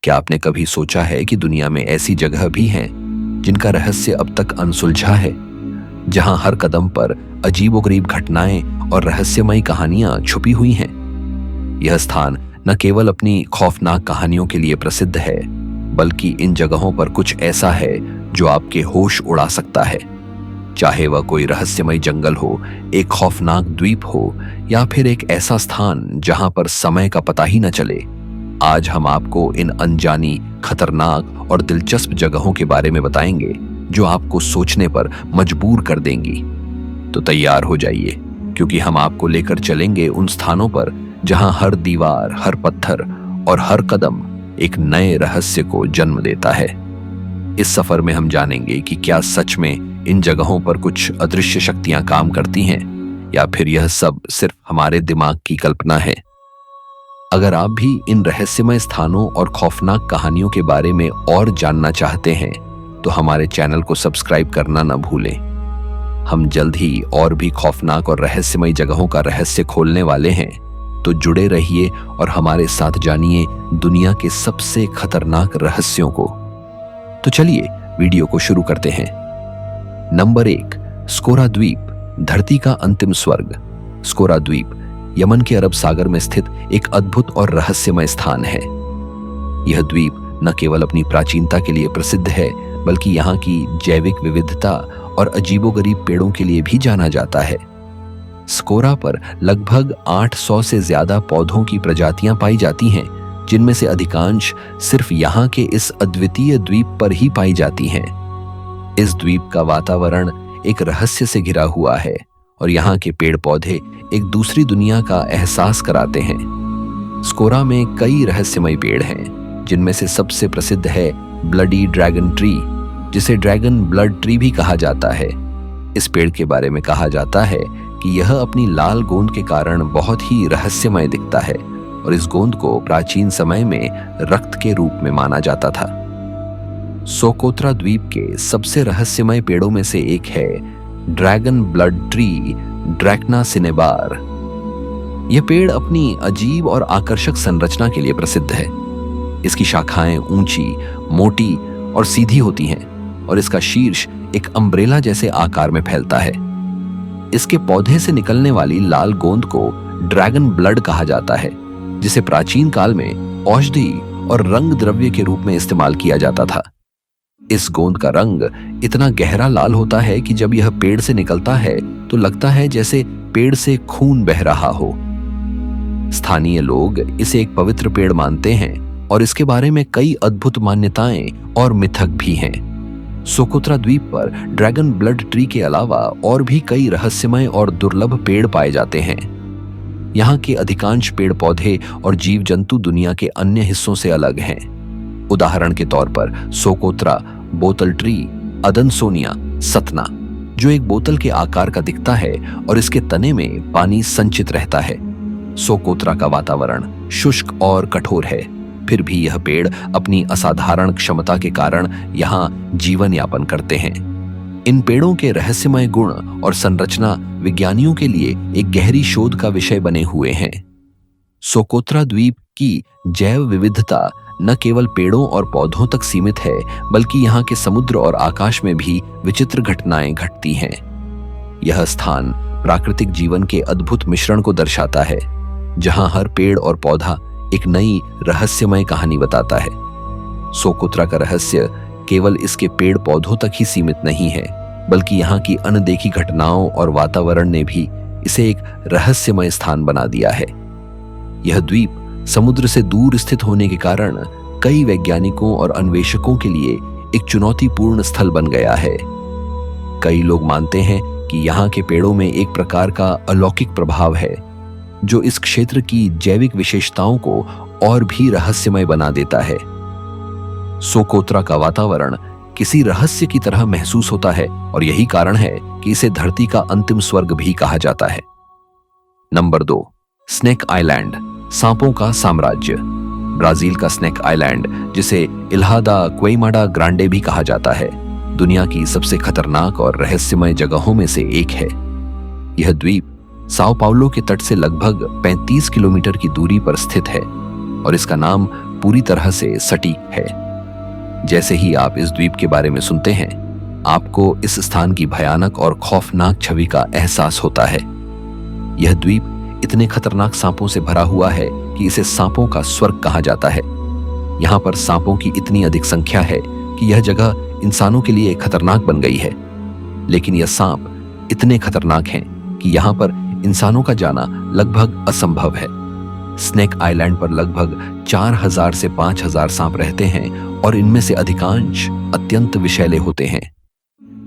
क्या आपने कभी सोचा है कि दुनिया में ऐसी जगह भी हैं जिनका रहस्य अब तक अनसुलझा है, जहां हर कदम पर अजीबोगरीब घटनाएं और रहस्यमयी कहानियां छुपी हुई हैं? यह स्थान न केवल अपनी खौफनाक कहानियों के लिए प्रसिद्ध है, बल्कि इन जगहों पर कुछ ऐसा है जो आपके होश उड़ा सकता है। चाहे वह कोई रहस्यमय जंगल हो, एक खौफनाक द्वीप हो, या फिर एक ऐसा स्थान जहां पर समय का पता ही न चले, आज हम आपको इन अनजानी, खतरनाक और दिलचस्प जगहों के बारे में बताएंगे जो आपको सोचने पर मजबूर कर देंगी। तो तैयार हो जाइए, क्योंकि हम आपको लेकर चलेंगे उन स्थानों पर जहां हर दीवार, हर पत्थर और हर कदम एक नए रहस्य को जन्म देता है। इस सफर में हम जानेंगे कि क्या सच में इन जगहों पर कुछ अदृश्य शक्तियां काम करती हैं, या फिर यह सब सिर्फ हमारे दिमाग की कल्पना है। अगर आप भी इन रहस्यमय स्थानों और खौफनाक कहानियों के बारे में और जानना चाहते हैं, तो हमारे चैनल को सब्सक्राइब करना न भूलें। हम जल्द ही और भी खौफनाक और रहस्यमय जगहों का रहस्य खोलने वाले हैं, तो जुड़े रहिए और हमारे साथ जानिए दुनिया के सबसे खतरनाक रहस्यों को। तो चलिए वीडियो को शुरू करते हैं। नंबर 1, स्कोरा द्वीप, धरती का अंतिम स्वर्ग। स्कोरा द्वीप यमन के अरब सागर में स्थित एक अद्भुत और रहस्यमय स्थान है। यह द्वीप न केवल अपनी प्राचीनता के लिए प्रसिद्ध है, बल्कि यहाँ की जैविक विविधता और अजीबोगरीब पेड़ों के लिए भी जाना जाता है। स्कोरा पर लगभग 800 से ज्यादा पौधों की प्रजातियां पाई जाती हैं, जिनमें से अधिकांश सिर्फ यहाँ के इस अद्वितीय द्वीप पर ही पाई जाती हैं। इस द्वीप का वातावरण एक रहस्य से घिरा हुआ है और यहाँ के पेड़ पौधे एक दूसरी दुनिया का एहसास कराते हैं। स्कोरा में कई रहस्यमय पेड़ हैं, जिनमें से सबसे प्रसिद्ध है ब्लडी ड्रैगन ट्री, जिसे ड्रैगन ब्लड ट्री भी कहा जाता है। इस पेड़ के बारे में कहा जाता है कि यह अपनी लाल गोंद के कारण बहुत ही रहस्यमय दिखता है और इस गोंद को प्राचीन समय में रक्त के रूप में माना जाता था। सोकोत्रा द्वीप के सबसे रहस्यमय पेड़ों में से एक है ड्रैगन ब्लड ट्री, ड्रैकना सिनेबार। यह पेड़ अपनी अजीब और आकर्षक संरचना के लिए प्रसिद्ध है। इसकी शाखाएं ऊंची, मोटी और सीधी होती हैं और इसका शीर्ष एक अम्ब्रेला जैसे आकार में फैलता है। इसके पौधे से निकलने वाली लाल गोंद को ड्रैगन ब्लड कहा जाता है, जिसे प्राचीन काल में औषधि और रंग द्रव्य के रूप में इस्तेमाल किया जाता था। इस गोंद का रंग इतना गहरा लाल होता है कि जब यह पेड़ से निकलता है तो लगता है जैसे पेड़ से खून बह रहा हो। स्थानीय लोग इसे एक पवित्र पेड़ मानते हैं और इसके बारे में कई अद्भुत मान्यताएं और मिथक भी हैं। सोकोत्रा द्वीप पर ड्रैगन ब्लड ट्री के अलावा और भी कई रहस्यमय और दुर्लभ पेड़ पाए जाते हैं। यहाँ के अधिकांश पेड़ पौधे और जीव जंतु दुनिया के अन्य हिस्सों से अलग हैं। उदाहरण के तौर पर सोकोत्रा बोतल ट्री, अदनसोनिया सतना, जो एक बोतल के आकार का दिखता है और इसके तने में पानी संचित रहता है। सोकोत्रा का वातावरण शुष्क और कठोर है, फिर भी यह पेड़ अपनी असाधारण क्षमता के कारण यहाँ जीवन यापन करते हैं। इन पेड़ों के रहस्यमय गुण और संरचना विज्ञानियों के लिए एक गहरी शोध का विषय बने हुए हैं। सोकोत्रा द्वीप की जैव विविधता न केवल पेड़ों और पौधों तक सीमित है, बल्कि यहाँ के समुद्र और आकाश में भी विचित्र घटनाएं घटती हैं। यह स्थान प्राकृतिक जीवन के अद्भुत मिश्रण को दर्शाता है, जहाँ हर पेड़ और पौधा एक नई रहस्यमय कहानी बताता है। सोकोत्रा का रहस्य केवल इसके पेड़ पौधों तक ही सीमित नहीं है, बल्कि यहाँ की अनदेखी घटनाओं और वातावरण ने भी इसे एक रहस्यमय स्थान बना दिया है। यह द्वीप समुद्र से दूर स्थित होने के कारण कई वैज्ञानिकों और अन्वेषकों के लिए एक चुनौतीपूर्ण स्थल बन गया है। कई लोग मानते हैं कि यहाँ के पेड़ों में एक प्रकार का अलौकिक प्रभाव है, जो इस क्षेत्र की जैविक विशेषताओं को और भी रहस्यमय बना देता है। सोकोत्रा का वातावरण किसी रहस्य की तरह महसूस होता है और यही कारण है कि इसे धरती का अंतिम स्वर्ग भी कहा जाता है। नंबर 2, स्नेक आइलैंड, सांपों का साम्राज्य। ब्राजील का स्नेक आइलैंड, जिसे इल्हा दा क्वेइमाडा ग्रांडे भी कहा जाता है, दुनिया की सबसे खतरनाक और रहस्यमय जगहों में से एक है। यह द्वीप साओ पाउलो के तट से लगभग 35 किलोमीटर की दूरी पर स्थित है और इसका नाम पूरी तरह से सटीक है। जैसे ही आप इस द्वीप के बारे में सुनते हैं, आपको इस स्थान की भयानक और खौफनाक छवि का एहसास होता है। यह द्वीप इतने खतरनाक सांपों से भरा हुआ है कि इसे सांपों का स्वर्ग कहा जाता है। यहाँ पर सांपों की इतनी अधिक संख्या है कि यह जगह इंसानों के लिए खतरनाक बन गई है। लेकिन यह सांप इतने खतरनाक हैं कि यहाँ पर इंसानों का जाना लगभग असंभव है। स्नेक आइलैंड पर लगभग 4000 से 5000 सांप रहते हैं और इनमें से अधिकांश अत्यंत विषैले होते हैं।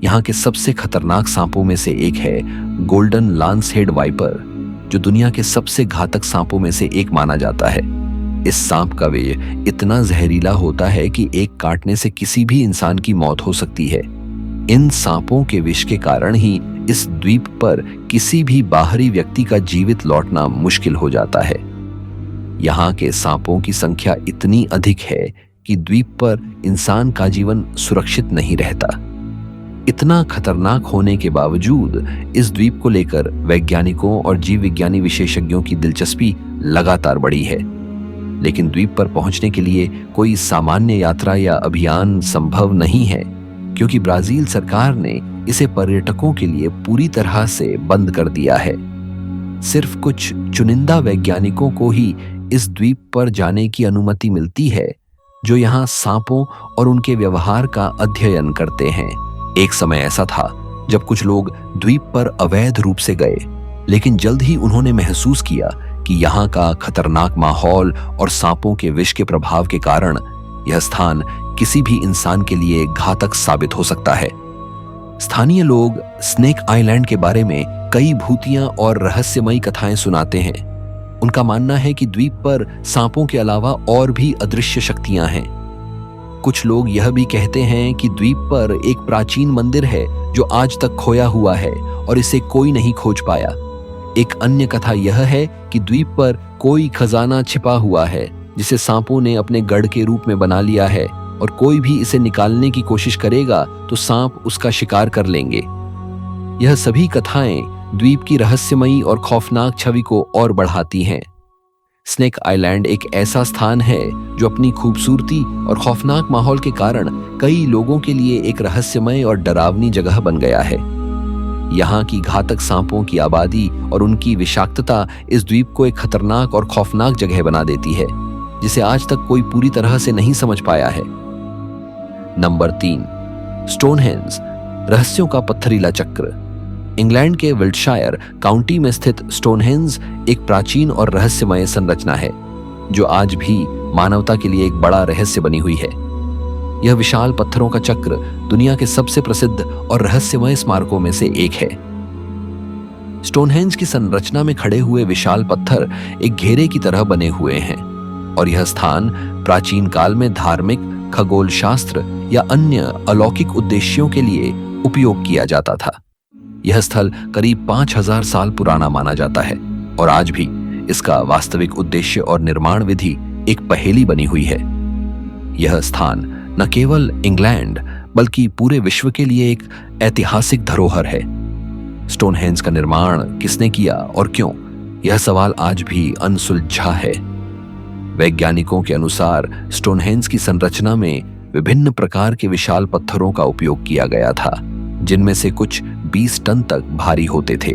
यहाँ के सबसे खतरनाक सांपों में से एक है गोल्डन लांस हेड वाइपर, जो दुनिया के सबसे घातक सांपों में से एक माना जाता है। इस सांप का विष इतना जहरीला होता है कि एक काटने से किसी भी इंसान की मौत हो सकती है। इन सांपों के विष के कारण ही इस द्वीप पर किसी भी बाहरी व्यक्ति का जीवित लौटना मुश्किल हो जाता है। यहाँ के सांपों की संख्या इतनी अधिक है कि द्वीप पर इंसान का जीवन सुरक्षित नहीं रहता। इतना खतरनाक होने के बावजूद इस द्वीप को लेकर वैज्ञानिकों और जीव विज्ञानी विशेषज्ञों की दिलचस्पी लगातार बढ़ी है। लेकिन द्वीप पर पहुंचने के लिए कोई सामान्य यात्रा या अभियान संभव नहीं है, क्योंकि ब्राजील सरकार ने इसे पर्यटकों के लिए पूरी तरह से बंद कर दिया है। सिर्फ कुछ चुनिंदा वैज्ञानिकों को ही इस द्वीप पर जाने की अनुमति मिलती है, जो यहाँ सांपों और उनके व्यवहार का अध्ययन करते हैं। एक समय ऐसा था जब कुछ लोग द्वीप पर अवैध रूप से गए, लेकिन जल्द ही उन्होंने महसूस किया कि यहाँ का खतरनाक माहौल और सांपों के विष के प्रभाव के कारण यह स्थान किसी भी इंसान के लिए घातक साबित हो सकता है। स्थानीय लोग स्नेक आइलैंड के बारे में कई भूतियां और रहस्यमयी कथाएं सुनाते हैं। उनका मानना है कि द्वीप पर सांपों के अलावा और भी अदृश्य शक्तियां हैं। कुछ लोग यह भी कहते हैं कि द्वीप पर एक प्राचीन मंदिर है जो आज तक खोया हुआ है और इसे कोई नहीं खोज पाया। एक अन्य कथा यह है कि द्वीप पर कोई खजाना छिपा हुआ है जिसे सांपों ने अपने गढ़ के रूप में बना लिया है, और कोई भी इसे निकालने की कोशिश करेगा तो सांप उसका शिकार कर लेंगे। यह सभी कथाएं द्वीप की रहस्यमयी और खौफनाक छवि को और बढ़ाती हैं। स्नेक आइलैंड एक ऐसा स्थान है जो अपनी खूबसूरती और खौफनाक माहौल के कारण कई लोगों के लिए एक रहस्यमय और डरावनी जगह बन गया है। यहाँ की घातक सांपों की आबादी और उनकी विषाक्तता इस द्वीप को एक खतरनाक और खौफनाक जगह बना देती है, जिसे आज तक कोई पूरी तरह से नहीं समझ पाया है। नंबर 3, स्टोनहेंज, रहस्यों का पत्थरीला चक्र। इंग्लैंड के विल्टशायर काउंटी में स्थित स्टोनहेंज एक प्राचीन और रहस्यमय संरचना है, जो आज भी मानवता के लिए एक बड़ा रहस्य बनी हुई है। यह विशाल पत्थरों का चक्र दुनिया के सबसे प्रसिद्ध और रहस्यमय स्मारकों में से एक है। स्टोनहेंज की संरचना में खड़े हुए विशाल पत्थर एक घेरे की तरह बने हुए हैं, और यह स्थान प्राचीन काल में धार्मिक, खगोल शास्त्र या अन्य अलौकिक उद्देश्यों के लिए उपयोग किया जाता था। यह स्थल करीब 5000 साल पुराना माना जाता है, और आज भी इसका वास्तविक उद्देश्य और निर्माण विधि एक पहेली बनी हुई है। यह स्थान न केवल इंग्लैंड बल्कि पूरे विश्व के लिए एक ऐतिहासिक धरोहर है। स्टोनहेंज का निर्माण किसने किया और क्यों, यह सवाल आज भी अनसुलझा है। वैज्ञानिकों के अनुसार स्टोनहेंज की संरचना में विभिन्न प्रकार के विशाल पत्थरों का उपयोग किया गया था, जिनमें से कुछ 20 टन तक भारी होते थे।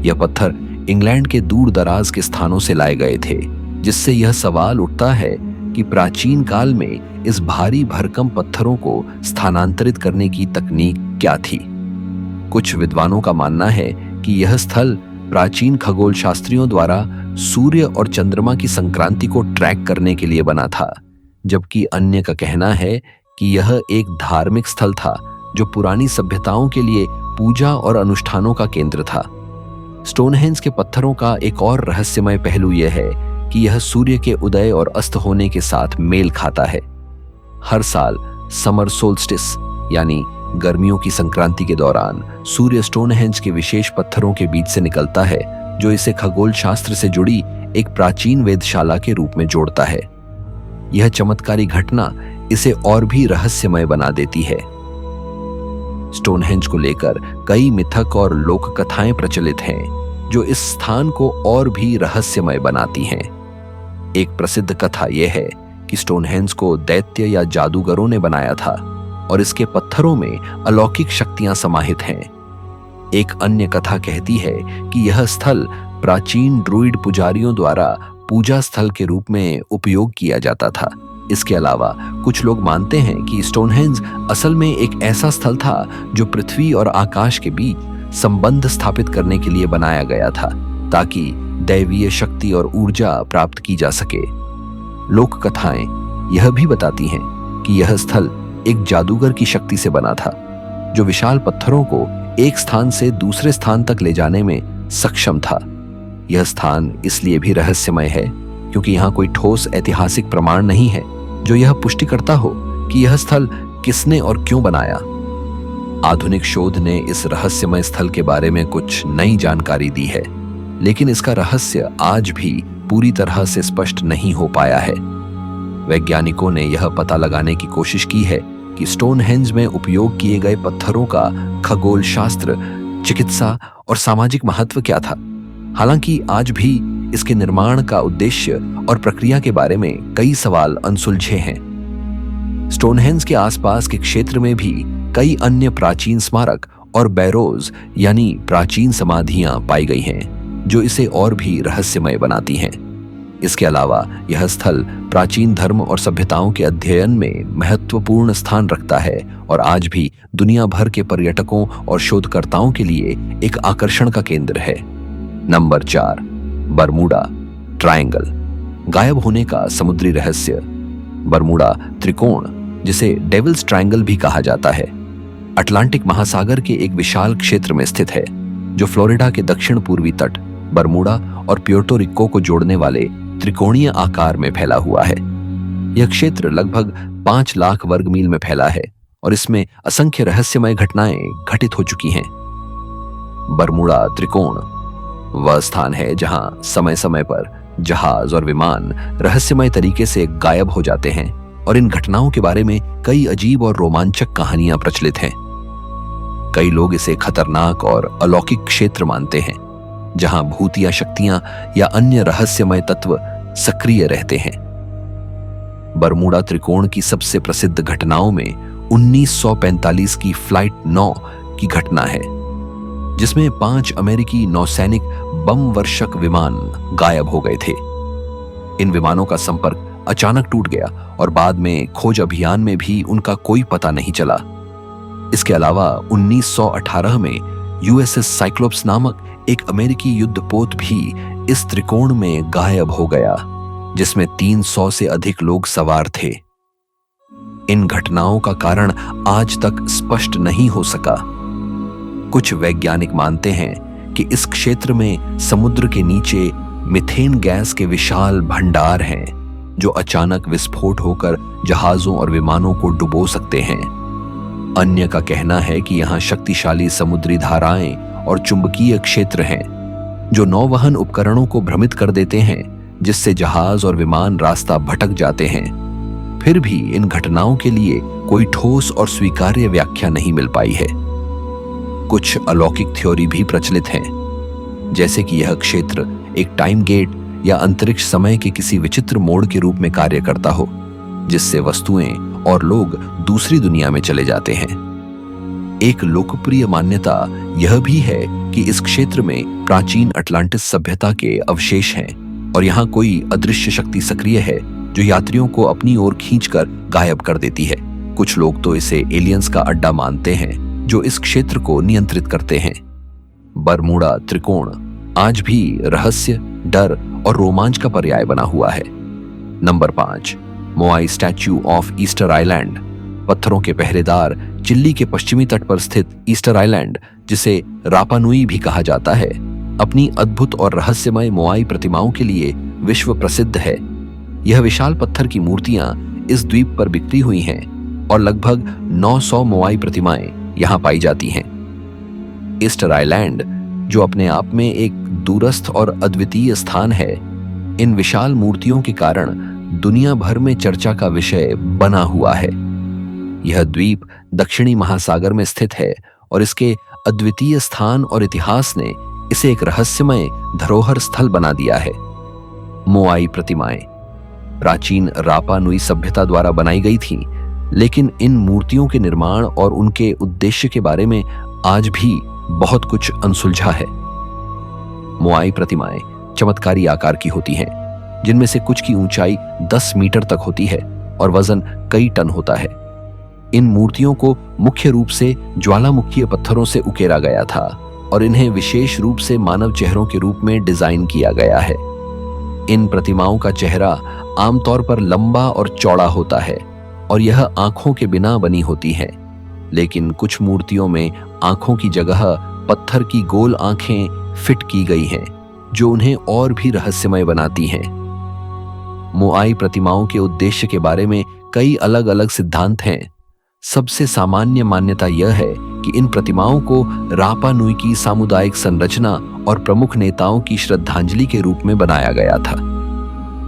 यह पत्थर इंग्लैंड के दूर दराज के स्थानों से लाए गए थे, जिससे यह सवाल उठता है कि प्राचीन काल में इस भारी भरकम पत्थरों को स्थानांतरित करने की तकनीक क्या थी। कुछ विद्वानों का मानना है कि यह स्थल प्राचीन खगोल शास्त्रियों द्वारा सूर्य और चंद्रमा की संक्रांति को ट्रैक करने के लिए बना था, जबकि अन्य का कहना है कि यह एक धार्मिक स्थल था जो पुरानी सभ्यताओं के लिए पूजा और अनुष्ठानों का केंद्र था। स्टोनहेंज के पत्थरों का एक और रहस्यमय पहलू यह है कि यह सूर्य के उदय और अस्त होने के साथ मेल खाता है। हर साल समर सोल्स्टिस यानी गर्मियों की संक्रांति के दौरान सूर्य स्टोनहेंज के विशेष पत्थरों के बीच से निकलता है, जो इसे खगोल शास्त्र से जुड़ी एक प्राचीन वेधशाला के रूप में जोड़ता है। यह चमत्कारी घटना इसे और भी रहस्यमय बना देती है। स्टोनहेंज को लेकर कई मिथक और लोक कथाएं प्रचलित हैं, जो इस स्थान को और भी रहस्यमय बनाती हैं। एक प्रसिद्ध कथा यह है कि स्टोनहेंज को दैत्य या जादूगरों ने बनाया था और इसके पत्थरों में अलौकिक शक्तियां समाहित हैं। एक अन्य कथा कहती है कि यह स्थल प्राचीन ड्रूइड पुजारियों द्वारा पूजा स्थल के रूप में उपयोग किया जाता था। इसके अलावा कुछ लोग मानते हैं कि स्टोनहेंज असल में एक ऐसा स्थल था जो पृथ्वी और आकाश के बीच संबंध स्थापित करने के लिए बनाया गया था, ताकि दैवीय शक्ति और ऊर्जा प्राप्त की जा सके। लोक कथाएं यह भी बताती हैं कि यह स्थल एक जादूगर की शक्ति से बना था, जो विशाल पत्थरों को एक स्थान से दूसरे स्थान तक ले जाने में सक्षम था। यह स्थान इसलिए भी रहस्यमय है क्योंकि यहाँ कोई ठोस ऐतिहासिक प्रमाण नहीं है जो यह पुष्टि करता हो कि यह स्थल किसने और क्यों बनाया। आधुनिक शोध ने इस रहस्यमय स्थल के बारे में कुछ नई जानकारी दी है, लेकिन इसका रहस्य आज भी पूरी तरह से स्पष्ट नहीं हो पाया है। वैज्ञानिकों ने यह पता लगाने की कोशिश की है कि स्टोनहेंज में उपयोग किए गए पत्थरों का खगोल शास्त्र, चिकित्सा और सामाजिक महत्व क्या था। हालांकि आज भी इसके निर्माण का उद्देश्य और प्रक्रिया के बारे में कई सवाल अनसुलझे हैं। स्टोनहेंज के आसपास के क्षेत्र में भी कई अन्य प्राचीन स्मारक और बैरोज यानी प्राचीन समाधियां पाई गई हैं, जो इसे और भी रहस्यमय बनाती हैं। इसके अलावा यह स्थल प्राचीन धर्म और सभ्यताओं के अध्ययन में महत्वपूर्ण स्थान रखता है और आज भी दुनिया भर के पर्यटकों और शोधकर्ताओं के लिए एक आकर्षण का केंद्र है। नंबर 4, बरमूडा ट्रायंगल, गायब होने का समुद्री रहस्य। बरमूडा त्रिकोण, जिसे डेविल्स ट्रायंगल भी कहा जाता है, अटलांटिक महासागर के एक विशाल क्षेत्र में स्थित है, जो फ्लोरिडा के दक्षिण पूर्वी तट, बरमूडा और प्योर्टो रिको को जोड़ने वाले त्रिकोणीय आकार में फैला हुआ है। यह क्षेत्र लगभग 5 लाख वर्ग मील में फैला है और इसमें असंख्य रहस्यमय घटनाएं घटित हो चुकी हैं। बरमूडा त्रिकोण वह स्थान है जहां समय समय पर जहाज और विमान रहस्यमय तरीके से गायब हो जाते हैं और इन घटनाओं के बारे में कई अजीब और रोमांचक कहानियां प्रचलित हैं। कई लोग इसे खतरनाक और अलौकिक क्षेत्र मानते हैं, जहां भूतिया शक्तियां या अन्य रहस्यमय तत्व सक्रिय रहते हैं। बरमूडा त्रिकोण की सबसे प्रसिद्ध घटनाओं में 1945 की फ्लाइट 9 की घटना है, जिसमें 5 अमेरिकी नौसैनिक बम वर्षक विमान गायब हो गए थे। इन विमानों का संपर्क अचानक टूट गया और बाद में खोज अभियान में भी उनका कोई पता नहीं चला। इसके अलावा 1918 में यूएसएस साइक्लोप्स नामक एक अमेरिकी युद्धपोत भी इस त्रिकोण में गायब हो गया, जिसमें 300 से अधिक लोग सवार थे। इन घटनाओं का कारण आज तक स्पष्ट नहीं हो सका। कुछ वैज्ञानिक मानते हैं कि इस क्षेत्र में समुद्र के नीचे मीथेन गैस के विशाल भंडार हैं, जो अचानक विस्फोट होकर जहाजों और विमानों को डुबो सकते हैं। अन्य का कहना है कि यहाँ शक्तिशाली समुद्री धाराएं और चुंबकीय क्षेत्र हैं, जो नौवहन उपकरणों को भ्रमित कर देते हैं, जिससे जहाज और विमान रास्ता भटक जाते हैं। फिर भी इन घटनाओं के लिए कोई ठोस और स्वीकार्य व्याख्या नहीं मिल पाई है। कुछ अलौकिक थ्योरी भी प्रचलित हैं, जैसे कि यह क्षेत्र एक टाइम गेट या अंतरिक्ष समय के किसी विचित्र मोड़ के रूप में कार्य करता हो, जिससे वस्तुएं और लोग दूसरी दुनिया में चले जाते हैं। एक लोकप्रिय मान्यता यह भी है कि इस क्षेत्र में प्राचीन अटलांटिस सभ्यता के अवशेष हैं और यहाँ कोई अदृश्य शक्ति सक्रिय है जो यात्रियों को अपनी ओर खींचकर गायब कर देती है। कुछ लोग तो इसे एलियंस का अड्डा मानते हैं जो इस क्षेत्र को नियंत्रित करते हैं। बरमूडा त्रिकोण आज भी रहस्य, डर और रोमांच का पर्याय बना हुआ है। Number 5, moai statue of Easter Island, पत्थरों के पहरेदार चिली के पश्चिमी तट पर स्थित ईस्टर आइलैंड, जिसे रापा नुई भी कहा जाता है, अपनी अद्भुत और रहस्यमय मोआई प्रतिमाओं के लिए विश्व प्रसिद्ध है। यह विशाल पत्थर की मूर्तियां इस द्वीप पर बिखरी हुई हैं और लगभग 900 मोआई प्रतिमाएं यहां पाई जाती हैं। ईस्टर आइलैंड, जो अपने आप में एक दूरस्थ और अद्वितीय स्थान है, इन विशाल मूर्तियों के कारण दुनिया भर में चर्चा का विषय बना हुआ है। यह द्वीप दक्षिणी महासागर में स्थित है और इसके अद्वितीय स्थान और इतिहास ने इसे एक रहस्यमय धरोहर स्थल बना दिया है। मोआई प्रतिमाएं प्राचीन रापा नुई सभ्यता द्वारा बनाई गई थी, लेकिन इन मूर्तियों के निर्माण और उनके उद्देश्य के बारे में आज भी बहुत कुछ अनसुलझा है। मोआई प्रतिमाएं चमत्कारी आकार की होती हैं, जिनमें से कुछ की ऊंचाई 10 मीटर तक होती है और वजन कई टन होता है। इन मूर्तियों को मुख्य रूप से ज्वालामुखीय पत्थरों से उकेरा गया था और इन्हें विशेष रूप से मानव चेहरों के रूप में डिजाइन किया गया है। इन प्रतिमाओं का चेहरा आमतौर पर लंबा और चौड़ा होता है और यह आंखों के बिना बनी होती है, लेकिन कुछ मूर्तियों में आंखों की जगह पत्थर की गोल आंखें फिट की गई हैं, जो उन्हें और भी रहस्यमय बनाती हैं। मोआई प्रतिमाओं के उद्देश्य के बारे में कई अलग अलग सिद्धांत हैं। सबसे सामान्य मान्यता यह है कि इन प्रतिमाओं को रापा नुई की सामुदायिक संरचना और प्रमुख नेताओं की श्रद्धांजलि के रूप में बनाया गया था।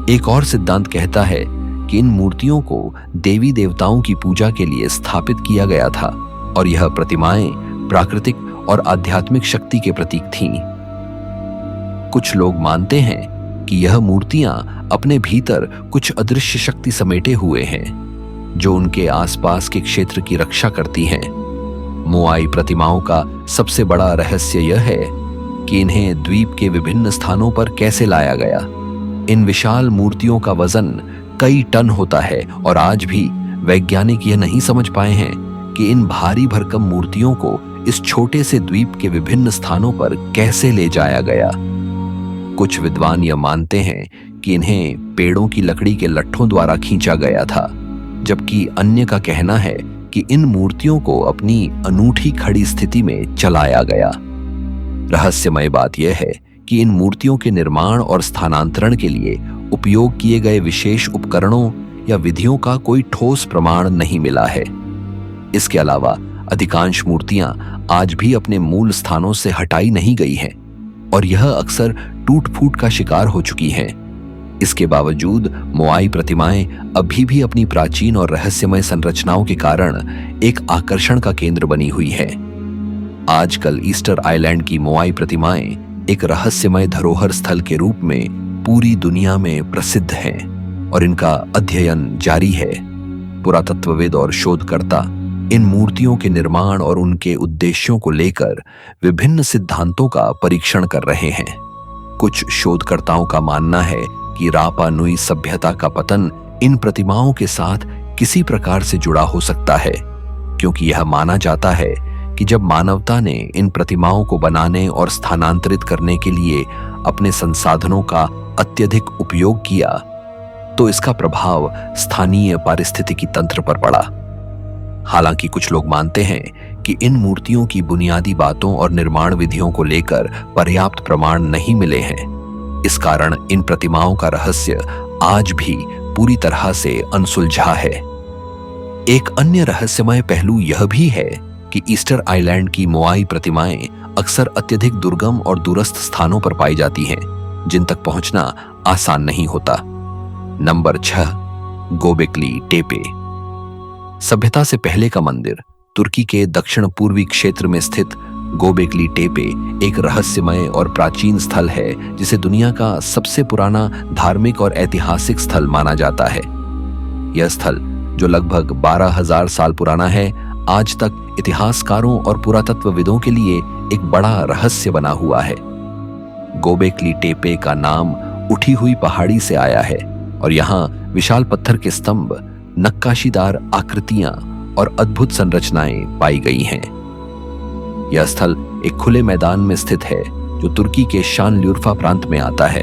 एक और सिद्धांत कहता है कि इन मूर्तियों को देवी देवताओं की पूजा के लिए स्थापित किया गया था और यह प्रतिमाएं प्राकृतिक और आध्यात्मिक शक्ति के प्रतीक थीं। कुछ लोग मानते हैं कि यह मूर्तियां अपने भीतर कुछ अदृश्य शक्ति समेटे हुए हैं, जो उनके आसपास के क्षेत्र की रक्षा करती हैं। मोआई प्रतिमाओं का सबसे बड़ा रहस्य यह है कि इन्हें द्वीप के विभिन्न स्थानों पर कैसे लाया गया। इन विशाल मूर्तियों का वजन कई टन होता है और आज भी वैज्ञानिक यह नहीं समझ पाए हैं कि इन भारी भरकम मूर्तियों को इस छोटे से द्वीप के विभिन्न स्थानों पर कैसे ले जाया गया। कुछ विद्वान यह मानते हैं कि इन्हें पेड़ों की लकड़ी के लट्ठों द्वारा खींचा गया था, जबकि अन्य का कहना है कि इन मूर्तियों को अपनी अनूठी खड़ी स्थिति में चलाया गया। रहस्यमय बात यह है कि इन मूर्तियों के निर्माण और स्थानांतरण के लिए उपयोग किए गए विशेष उपकरणों या विधियों का कोई ठोस प्रमाण नहीं मिला है। इसके अलावा अधिकांश मूर्तियां आज भी अपने मूल स्थानों से हटाई नहीं गई हैं और यह अक्सर टूट फूट का शिकार हो चुकी हैं। इसके बावजूद मोआई प्रतिमाएं अभी भी अपनी प्राचीन और रहस्यमय संरचनाओं के कारण एक आकर्षण का केंद्र बनी हुई है। आजकल ईस्टर आइलैंड की मोआई प्रतिमाएं एक रहस्यमय धरोहर स्थल के रूप में पूरी दुनिया में प्रसिद्ध हैं और इनका अध्ययन जारी है। पुरातत्वविद और शोधकर्ता इन मूर्तियों के निर्माण और उनके उद्देश्यों को लेकर विभिन्न सिद्धांतों का परीक्षण कर रहे हैं। कुछ शोधकर्ताओं का मानना है कि रापा नुई सभ्यता का पतन इन प्रतिमाओं के साथ किसी प्रकार से जुड़ा हो सकता है, क्योंकि यह माना जाता है कि जब मानवता ने इन प्रतिमाओं को बनाने और स्थानांतरित करने के लिए अपने संसाधनों का अत्यधिक उपयोग किया, तो इसका प्रभाव स्थानीय पारिस्थितिकी तंत्र पर पड़ा। हालांकि कुछ लोग मानते हैं कि इन मूर्तियों की बुनियादी बातों और निर्माण विधियों को लेकर पर्याप्त प्रमाण नहीं मिले हैं। इस कारण इन प्रतिमाओं का रहस्य आज भी पूरी तरह से अनसुलझा है। एक अन्य रहस्यमय पहलू यह भी है कि ईस्टर आइलैंड की मोआई प्रतिमाएं अक्सर अत्यधिक दुर्गम और दूरस्थ स्थानों पर पाई जाती हैं, जिन तक पहुंचना आसान नहीं होता। Number 6, Gobekli Tepe. सभ्यता से पहले का मंदिर तुर्की के दक्षिण पूर्वी क्षेत्र में स्थित गोबेकली टेपे एक रहस्यमय और प्राचीन स्थल है, जिसे दुनिया का सबसे पुराना धार्मिक और ऐतिहासिक स्थल माना जाता है। यह स्थल, जो लगभग 12,000 साल पुराना है, आज तक इतिहासकारों और पुरातत्वविदों के लिए एक बड़ा रहस्य बना हुआ है। गोबेकली टेपे का नाम उठी हुई पहाड़ी से आया है और यहाँ विशाल पत्थर के स्तंभ, नक्काशीदार आकृतियां और अद्भुत संरचनाएं पाई गई हैं। यह स्थल एक खुले मैदान में स्थित है, जो तुर्की के शानल्यूर्फा प्रांत में आता है।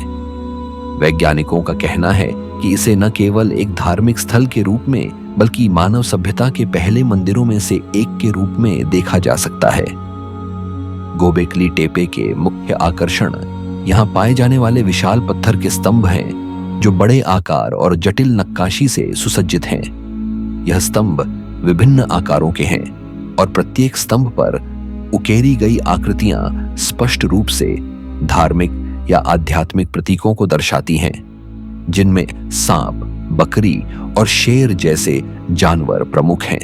वैज्ञानिकों का कहना है कि इसे न केवल एक धार्मिक स्थल के रूप में, बल्कि मानव सभ्यता के पहले मंदिरों में से एक के रूप में देखा जा सकता है। गोबेकली टेपे के मुख्य आकर्षण यहाँ पाए जाने वाले विशाल पत्थर के स्तंभ हैं, जो बड़े आकार और जटिल नक्काशी से सुसज्जित हैं। यह स्तंभ विभिन्न आकारों के हैं और प्रत्येक स्तंभ पर उकेरी गई आकृतियां स्पष्ट रूप से धार्मिक या आध्यात्मिक प्रतीकों को दर्शाती हैं, जिनमें सांप, बकरी और शेर जैसे जानवर प्रमुख हैं।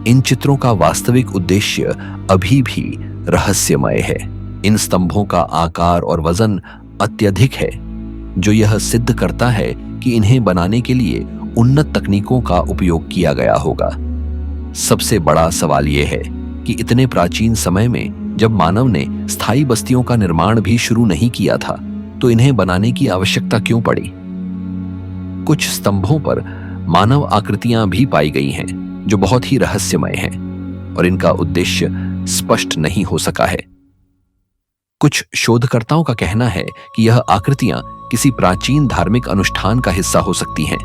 इन चित्रों का वास्तविक उद्देश्य अभी भी रहस्यमय है। इन स्तंभों का आकार और वजन अत्यधिक है, जो यह सिद्ध करता है कि इन्हें बनाने के लिए उन्नत तकनीकों का उपयोग किया गया होगा। सबसे बड़ा सवाल यह है कि इतने प्राचीन समय में जब मानव ने स्थायी बस्तियों का निर्माण भी शुरू नहीं किया था, तो इन्हें बनाने की आवश्यकता क्यों पड़ी? कुछ स्तंभों पर मानव आकृतियां भी पाई गई हैं जो बहुत ही रहस्यमय हैं और इनका उद्देश्य स्पष्ट नहीं हो सका है। कुछ शोधकर्ताओं का कहना है कि यह आकृतियां किसी प्राचीन धार्मिक अनुष्ठान का हिस्सा हो सकती हैं,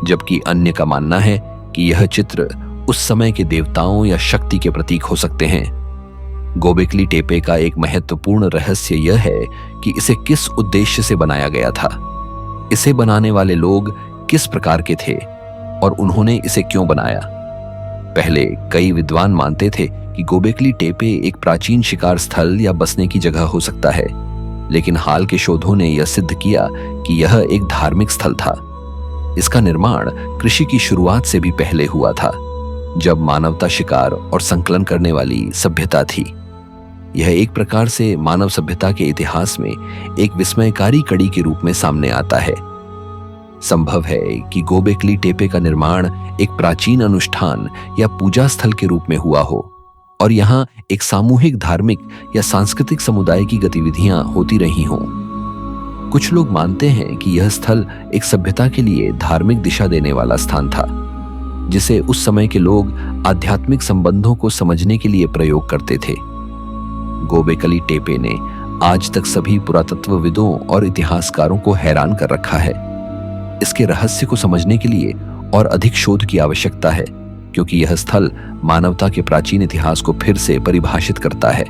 जबकि अन्य का मानना है कि यह चित्र उस समय के देवताओं या शक्ति के प्रतीक हो सकते हैं। गोबेकली टेपे का एक महत्वपूर्ण रहस्य यह है कि इसे किस उद्देश्य से बनाया गया था, इसे बनाने वाले लोग किस प्रकार के थे और उन्होंने इसे क्यों बनाया। पहले कई विद्वान मानते थे कि गोबेकली टेपे एक प्राचीन शिकार स्थल या बसने की जगह हो सकता है, लेकिन हाल के शोधों ने यह सिद्ध किया कि यह एक धार्मिक स्थल था। इसका निर्माण कृषि की शुरुआत से भी पहले हुआ था, जब मानवता शिकार और संकलन करने वाली सभ्यता थी। यह एक प्रकार से मानव सभ्यता के इतिहास में एक विस्मयकारी कड़ी के रूप में सामने आता है। संभव है कि गोबेकली टेपे का निर्माण एक प्राचीन अनुष्ठान या पूजा स्थल के रूप में हुआ हो और यहाँ एक सामूहिक धार्मिक या सांस्कृतिक समुदाय की गतिविधियां होती रही हों। कुछ लोग मानते हैं कि यह स्थल एक सभ्यता के लिए धार्मिक दिशा देने वाला स्थान था, जिसे उस समय के लोग आध्यात्मिक संबंधों को समझने के लिए प्रयोग करते थे। गोबेकली टेपे ने आज तक सभी पुरातत्वविदों और इतिहासकारों को हैरान कर रखा है। इसके रहस्य को समझने के लिए और अधिक शोध की आवश्यकता है, क्योंकि यह स्थल मानवता के प्राचीन इतिहास को फिर से परिभाषित करता है।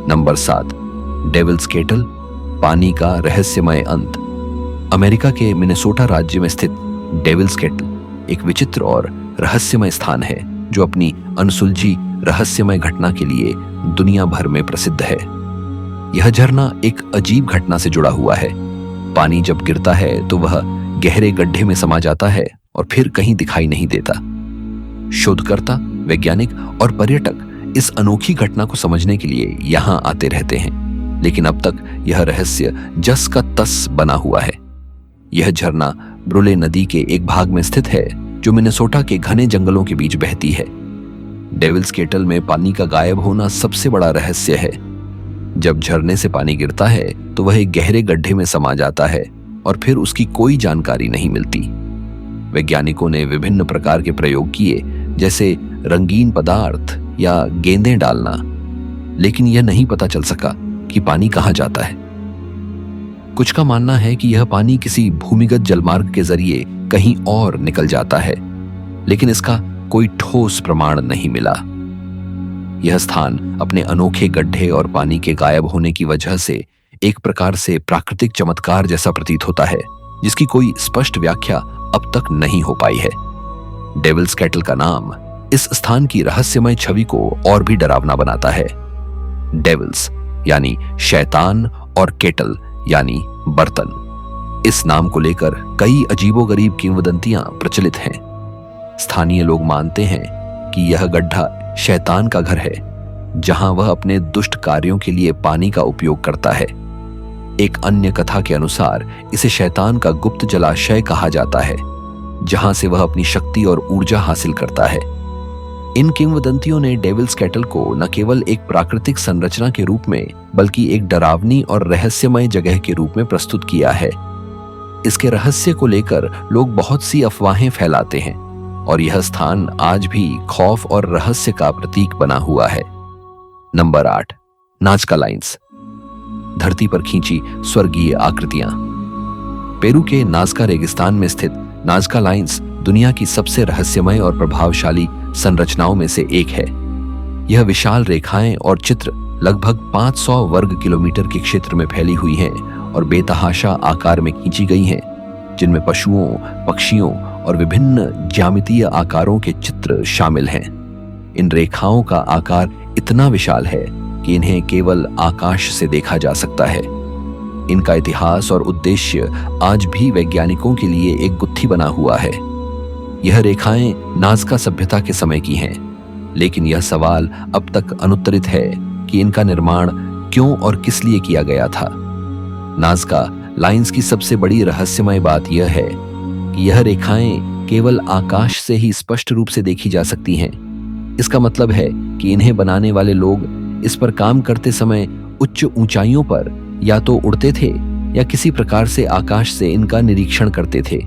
नंबर 7, डेविल्स केटल, पानी का रहस्यमय अंत। अमेरिका के मिनेसोटा राज्य में स्थित डेविल्स केटल एक विचित्र और रहस्यमय स्थान है जो अपनी अनसुलझी रहस्यमय घटना के लिए दुनिया भर में प्रसिद्ध है। यह झरना एक अजीब घटना से जुड़ा हुआ है। पानी जब गिरता है तो वह गहरे गड्ढे में समा जाता है और फिर कहीं दिखाई नहीं देता। शोधकर्ता, वैज्ञानिक और पर्यटक इस अनोखी घटना को समझने के लिए यहाँ आते रहते हैं, लेकिन अब तक यह रहस्य जस का तस बना हुआ है। यह झरना ब्रुले नदी के एक भाग में स्थित है जो मिनेसोटा के घने जंगलों के बीच बहती है। डेविल्स केटल में पानी का गायब होना सबसे बड़ा रहस्य है। जब झरने से पानी गिरता है तो वह एक गहरे गड्ढे में समा जाता है और फिर उसकी कोई जानकारी नहीं मिलती। वैज्ञानिकों ने विभिन्न प्रकार के प्रयोग किए, जैसे रंगीन पदार्थ या गेंदें डालना, लेकिन यह नहीं पता चल सका कि पानी कहाँ जाता है। कुछ का मानना है कि यह पानी किसी भूमिगत जलमार्ग के जरिए कहीं और निकल जाता है, लेकिन इसका कोई ठोस प्रमाण नहीं मिला। यह स्थान अपने अनोखे गड्ढे और पानी के गायब होने की वजह से एक प्रकार से प्राकृतिक चमत्कार जैसा प्रतीत होता है, जिसकी कोई स्पष्ट व्याख्या अब तक नहीं हो पाई है। डेविल्स केटल का नाम इस स्थान की रहस्यमय छवि को और भी डरावना बनाता है। डेविल्स यानी शैतान और केटल यानी बर्तन। इस नाम को लेकर कई अजीबोगरीब किंवदंतियां प्रचलित हैं। स्थानीय लोग मानते हैं कि यह गड्ढा शैतान का घर है, जहां वह अपने दुष्ट कार्यों के लिए पानी का उपयोग करता है। एक अन्य कथा के अनुसार इसे शैतान का गुप्त जलाशय कहा जाता है, जहां से वह अपनी शक्ति और ऊर्जा हासिल करता है। इन किंवदंतियों ने डेविल्स केटल को न केवल एक प्राकृतिक संरचना के रूप में, बल्कि एक डरावनी और रहस्यमय जगह के रूप में प्रस्तुत किया है। इसके रहस्य को लेकर लोग बहुत सी अफवाहें फैलाते हैं और यह स्थान आज भी खौफ और रहस्य का प्रतीक बना हुआ है। नंबर 8, नाजका लाइंस, धरती पर खींची स्वर्गीय आकृतियां। पेरू के नाजका रेगिस्तान में स्थित नाजका लाइंस दुनिया की सबसे रहस्यमय और प्रभावशाली संरचनाओं में से एक है। यह विशाल रेखाएं और चित्र लगभग 500 वर्ग किलोमीटर के क्षेत्र में फैली हुई हैं और बेतहाशा आकार में खींची गई हैं, जिनमें पशुओं, पक्षियों और विभिन्न ज्यामितीय आकारों के चित्र शामिल हैं। इन रेखाओं का आकार इतना विशाल है कि इन्हें केवल आकाश से देखा जा सकता है। इनका इतिहास और उद्देश्य आज भी वैज्ञानिकों के लिए एक गुत्थी बना हुआ है। यह रेखाएं नाजका सभ्यता के समय की हैं, लेकिन यह सवाल अब तक अनुत्तरित है कि इनका निर्माण क्यों और किस लिए किया गया था। नाजका लाइंस की सबसे बड़ी रहस्यमय बात यह है कि यह रेखाएं केवल आकाश से ही स्पष्ट रूप से देखी जा सकती हैं। इसका मतलब है कि इन्हें बनाने वाले लोग इस पर काम करते समय उच्च ऊंचाइयों पर या तो उड़ते थे या किसी प्रकार से आकाश से इनका निरीक्षण करते थे।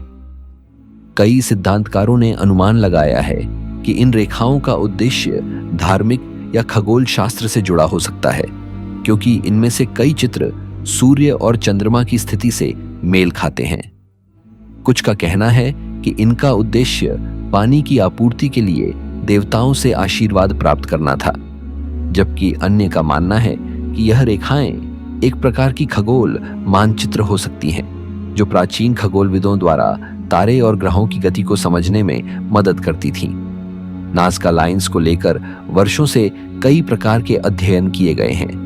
कई सिद्धांतकारों ने अनुमान लगाया है कि इन रेखाओं का उद्देश्य धार्मिक या खगोल शास्त्र से जुड़ा हो सकता है, क्योंकि इनमें से कई चित्र सूर्य और चंद्रमा की स्थिति से मेल खाते हैं। कुछ का कहना है कि इनका उद्देश्य पानी की आपूर्ति के लिए देवताओं से आशीर्वाद प्राप्त करना था, जबकि अन्य का मानना है कि यह रेखाएं एक प्रकार की खगोल मानचित्र हो सकती हैं, जो प्राचीन खगोलविदों द्वारा तारे और ग्रहों की गति को समझने में मदद करती थीं। नाज़का लाइंस को लेकर वर्षों से कई प्रकार के अध्ययन किए गए हैं,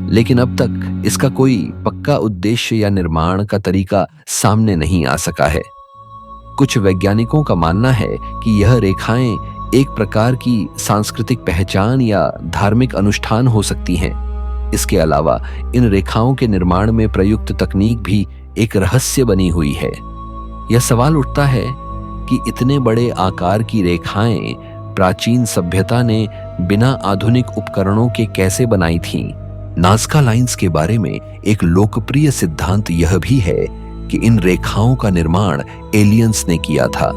लेकिन अब तक इसका कोई पक्का उद्देश्य या निर्माण का तरीका सामने नहीं आ सका है। कुछ वैज्ञानिकों का मानना है कि यह रेखाएं एक प्रकार की सांस्कृतिक पहचान या धार्मिक अनुष्ठान हो सकती हैं। इसके अलावा इन रेखाओं के निर्माण में प्रयुक्त तकनीक भी एक रहस्य बनी हुई है। यह सवाल उठता है कि इतने बड़े आकार की रेखाएं प्राचीन सभ्यता ने बिना आधुनिक उपकरणों के कैसे बनाई थीं? नाज़का लाइंस के बारे में एक लोकप्रिय सिद्धांत यह भी है कि इन रेखाओं का निर्माण एलियंस ने किया था।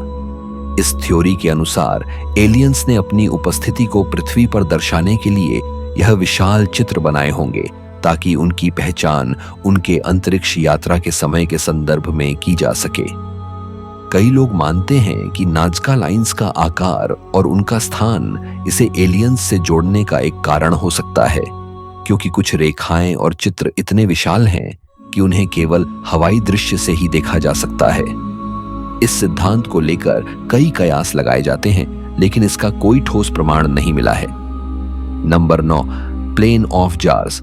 इस थ्योरी के अनुसार एलियंस ने अपनी उपस्थिति को पृथ्वी पर दर्शाने के लिए यह विशाल चित्र बनाए होंगे, ताकि उनकी पहचान उनके अंतरिक्ष यात्रा के समय के संदर्भ में की जा सके। कई लोग मानते हैं कि नाज़का लाइंस का आकार और उनका स्थान इसे एलियंस से जोड़ने का एक कारण हो सकता है, क्योंकि कुछ रेखाएं और चित्र इतने विशाल हैं कि उन्हें केवल हवाई दृश्य से ही देखा जा सकता है। इस सिद्धांत को लेकर कई कयास लगाए जाते हैं, लेकिन इसका कोई ठोस प्रमाण नहीं मिला है। Number 9, Plain of Jars.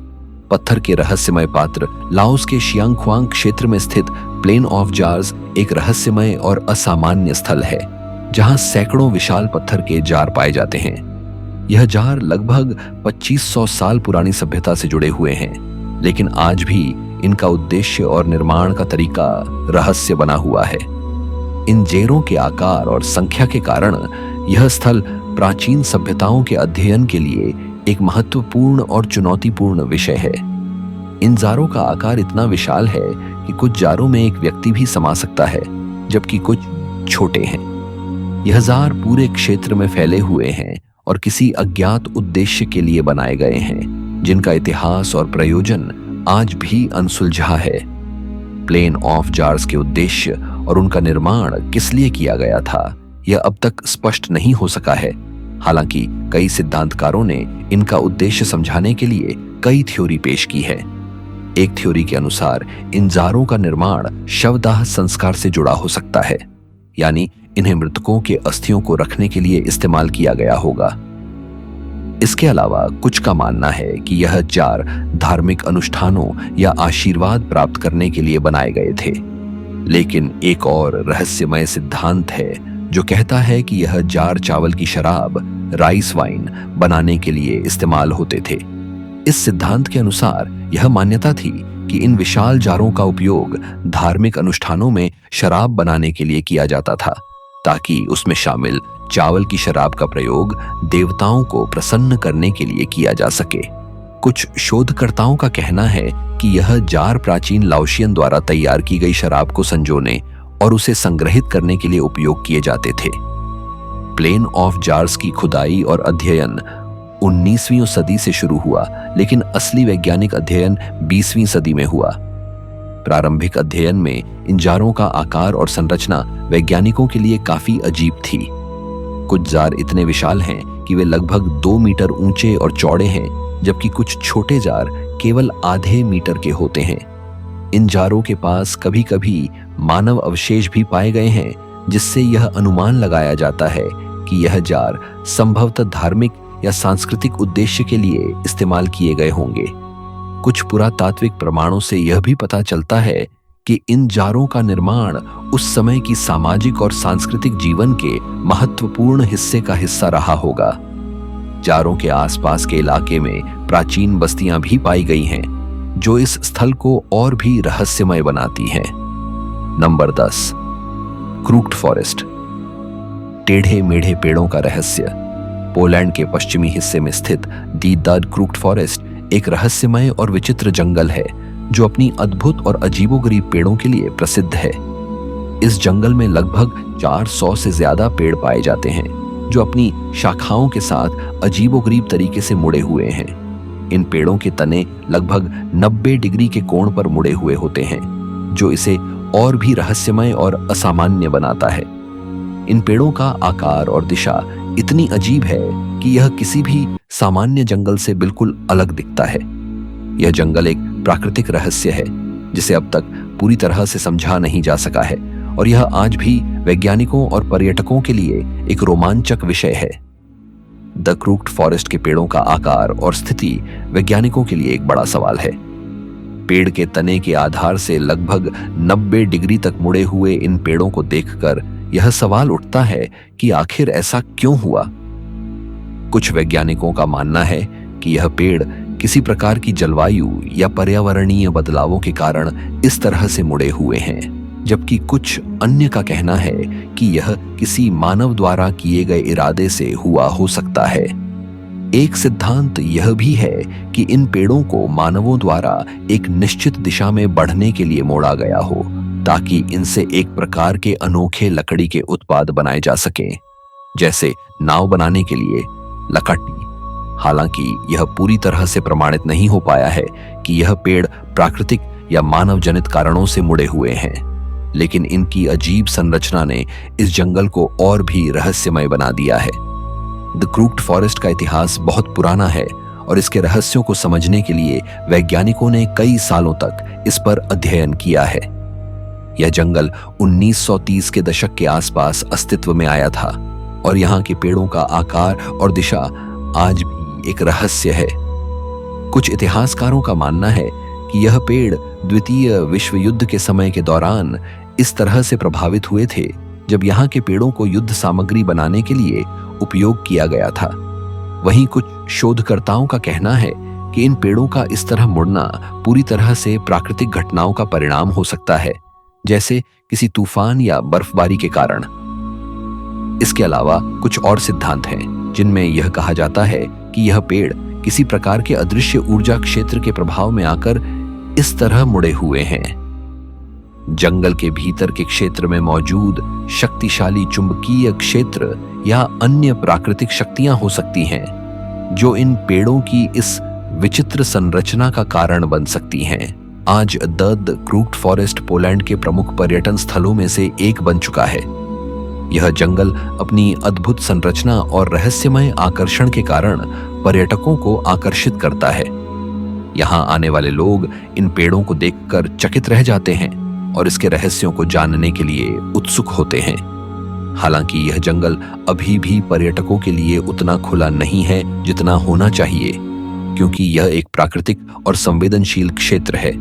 पत्थर के रहस्यमय पात्र। लाओस के शियांगख्वांग क्षेत्र में स्थित प्लेन ऑफ जार्स एक रहस्यमय और असामान्य स्थल है, जहां सैकड़ों विशाल पत्थर के जार पाए जाते हैं। यह जार लगभग 2500 साल पुरानी सभ्यता से जुड़े हुए हैं, लेकिन आज भी इनका उद्देश्य और निर्माण का तरीका रहस्य बना हुआ है। इन जेरों के आकार और संख्या के कारण यह स्थल प्राचीन सभ्यताओं के अध्ययन के लिए एक महत्वपूर्ण और चुनौतीपूर्ण विषय है। इन जारों का आकार इतना विशाल है कि कुछ जारों में एक व्यक्ति भी समा सकता है, जबकि कुछ छोटे हैं। यह जार पूरे क्षेत्र में फैले हुए हैं और किसी अज्ञात उद्देश्य के लिए बनाए गए हैं, जिनका इतिहास और प्रयोजन आज भी अनसुलझा है। प्लेन ऑफ जार्स के उद्देश्य और उनका निर्माण किस लिए किया गया था, यह अब तक स्पष्ट नहीं हो सका है। हालांकि कई सिद्धांतकारों ने इनका उद्देश्य समझाने के लिए कई थ्योरी पेश की है। एक थ्योरी के अनुसार इन जारों का निर्माण शवदाह संस्कार से जुड़ा हो सकता है, यानी इन्हें मृतकों के अस्थियों को रखने के लिए इस्तेमाल किया गया होगा। इसके अलावा कुछ का मानना है कि यह जार धार्मिक अनुष्ठानों या आशीर्वाद प्राप्त करने के लिए बनाए गए थे। लेकिन एक और रहस्यमय सिद्धांत है जो कहता है कि यह जार चावल की शराब, राइस वाइन बनाने के लिए इस्तेमाल होते थे। इस सिद्धांत के अनुसार यह मान्यता थी कि इन विशाल जारों का उपयोग धार्मिक अनुष्ठानों में शराब बनाने के लिए किया जाता था, ताकि उसमें शामिल चावल की शराब का प्रयोग देवताओं को प्रसन्न करने के लिए किया जा सके। कुछ शोधकर्ताओं का कहना है कि यह जार प्राचीन लाओशियन द्वारा तैयार की गई शराब को संजोने और उसे संग्रहित करने के लिए उपयोग किए जाते थे। प्लेन ऑफ जार्स की खुदाई और अध्ययन 19वीं सदी से शुरू हुआ, लेकिन असली वैज्ञानिक अध्ययन 20वीं सदी में हुआ। प्रारंभिक अध्ययन में इन जारों का आकार और संरचना वैज्ञानिकों के लिए काफी अजीब थी। कुछ जार इतने विशाल हैं कि वे लगभग 2 मीटर ऊंचे और चौड़े हैं, जबकि कुछ छोटे जार केवल आधे मीटर के होते हैं। इन जारों के पास कभी कभी मानव अवशेष भी पाए गए हैं, जिससे यह अनुमान लगाया जाता है कि यह जार संभवतः धार्मिक या सांस्कृतिक उद्देश्य के लिए इस्तेमाल किए गए होंगे। कुछ पुरातात्विक प्रमाणों से यह भी पता चलता है कि इन जारों का निर्माण उस समय की सामाजिक और सांस्कृतिक जीवन के महत्वपूर्ण हिस्से का हिस्सा रहा होगा। जारों के आसपास के इलाके में प्राचीन बस्तियां भी पाई गई हैं, जो इस स्थल को और भी रहस्यमय बनाती हैं। Number 10, crooked forest. टेढ़े मेढ़े पेड़ों का रहस्य। पोलैंड के पश्चिमी हिस्से में स्थित दी दर्ड क्रूक्ड फॉरेस्ट एक रहस्यमय और विचित्र जंगल है जो अपनी अद्भुत और अजीबोगरीब पेड़ों के लिए प्रसिद्ध है। इस जंगल में लगभग 400 से ज्यादा पेड़ पाए जाते हैं जो अपनी शाखाओं के साथ अजीबोगरीब तरीके से मुड़े हुए हैं। इन पेड़ों के तने लगभग 90 डिग्री के कोण पर मुड़े हुए होते हैं, जो इसे और भी रहस्यमय और असामान्य बनाता है। इन पेड़ों का आकार और दिशा इतनी अजीब है कि यह किसी भी सामान्य जंगल से बिल्कुल अलग दिखता है। यह जंगल एक प्राकृतिक रहस्य है जिसे अब तक पूरी तरह से समझा नहीं जा सका है, और यह आज भी वैज्ञानिकों और पर्यटकों के लिए एक रोमांचक विषय है। द क्रूक्ड फॉरेस्ट के पेड़ों का आकार और स्थिति वैज्ञानिकों के लिए एक बड़ा सवाल है। पेड़ के तने के आधार से लगभग 90 डिग्री तक मुड़े हुए इन पेड़ों को देखकर यह सवाल उठता है कि आखिर ऐसा क्यों हुआ। कुछ वैज्ञानिकों का मानना है कि यह पेड़ किसी प्रकार की जलवायु या पर्यावरणीय बदलावों के कारण इस तरह से मुड़े हुए हैं, जबकि कुछ अन्य का कहना है कि यह किसी मानव द्वारा किए गए इरादे से हुआ हो सकता है। एक सिद्धांत यह भी है कि इन पेड़ों को मानवों द्वारा एक निश्चित दिशा में बढ़ने के लिए मोड़ा गया हो, ताकि इनसे एक प्रकार के अनोखे लकड़ी के उत्पाद बनाए जा सकें, जैसे नाव बनाने के लिए लकड़ी। हालांकि यह पूरी तरह से प्रमाणित नहीं हो पाया है कि यह पेड़ प्राकृतिक या मानव जनित कारणों से मुड़े हुए हैं, लेकिन इनकी अजीब संरचना ने इस जंगल को और भी रहस्यमय बना दिया है। द क्रूक्ड फॉरेस्ट का इतिहास बहुत पुराना है और इसके रहस्यों को समझने के लिए वैज्ञानिकों ने कई सालों तक इस पर अध्ययन किया है। यह जंगल 1930 के दशक के आसपास अस्तित्व में आया था और यहाँ के पेड़ों का आकार और दिशा आज भी एक रहस्य है। कुछ इतिहासकारों का मानना है कि यह पेड़ द्वितीय विश्व युद्ध के समय के दौरान इस तरह से प्रभावित हुए थे जब यहाँ के पेड़ों को युद्ध सामग्री बनाने के लिए उपयोग किया गया था। वहीं कुछ शोधकर्ताओं का कहना है कि इन पेड़ों का इस तरह मुड़ना पूरी तरह से प्राकृतिक घटनाओं का परिणाम हो सकता है, जैसे किसी तूफान या बर्फबारी के कारण। इसके अलावा कुछ और सिद्धांत हैं जिनमें यह कहा जाता है कि यह पेड़ किसी प्रकार के अदृश्य ऊर्जा क्षेत्र के प्रभाव में आकर इस तरह मुड़े हुए हैं। जंगल के भीतर के क्षेत्र में मौजूद शक्तिशाली चुंबकीय क्षेत्र या अन्य प्राकृतिक शक्तियां हो सकती हैं जो इन पेड़ों की इस विचित्र संरचना का कारण बन सकती हैं। आज द क्रूक्ड फॉरेस्ट पोलैंड के प्रमुख पर्यटन स्थलों में से एक बन चुका है। यह जंगल अपनी अद्भुत संरचना और रहस्यमय आकर्षण के कारण पर्यटकों को आकर्षित करता है। यहाँ आने वाले लोग इन पेड़ों को देखकर चकित रह जाते हैं और इसके रहस्यों को जानने के लिए उत्सुक होते हैं। हालांकि यह जंगल अभी भी पर्यटकों के लिए उतना खुला नहीं है जितना होना चाहिए, क्योंकि यह एक प्राकृतिक और संवेदनशील क्षेत्र है।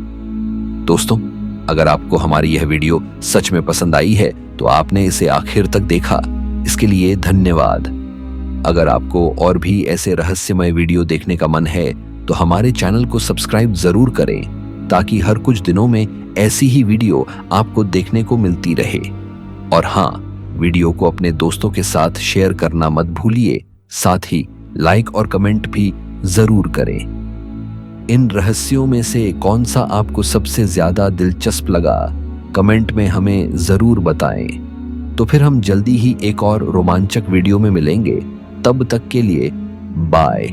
दोस्तों, अगर आपको हमारी यह वीडियो सच में पसंद आई है तो आपने इसे आखिर तक देखा, इसके लिए धन्यवाद। अगर आपको और भी ऐसे रहस्यमय वीडियो देखने का मन है तो हमारे चैनल को सब्सक्राइब जरूर करें, ताकि हर कुछ दिनों में ऐसी ही वीडियो आपको देखने को मिलती रहे। और हाँ, वीडियो को अपने दोस्तों के साथ शेयर करना मत भूलिए, साथ ही लाइक और कमेंट भी जरूर करें। इन रहस्यों में से कौन सा आपको सबसे ज्यादा दिलचस्प लगा, कमेंट में हमें जरूर बताएं। तो फिर हम जल्दी ही एक और रोमांचक वीडियो में मिलेंगे। तब तक के लिए बाय।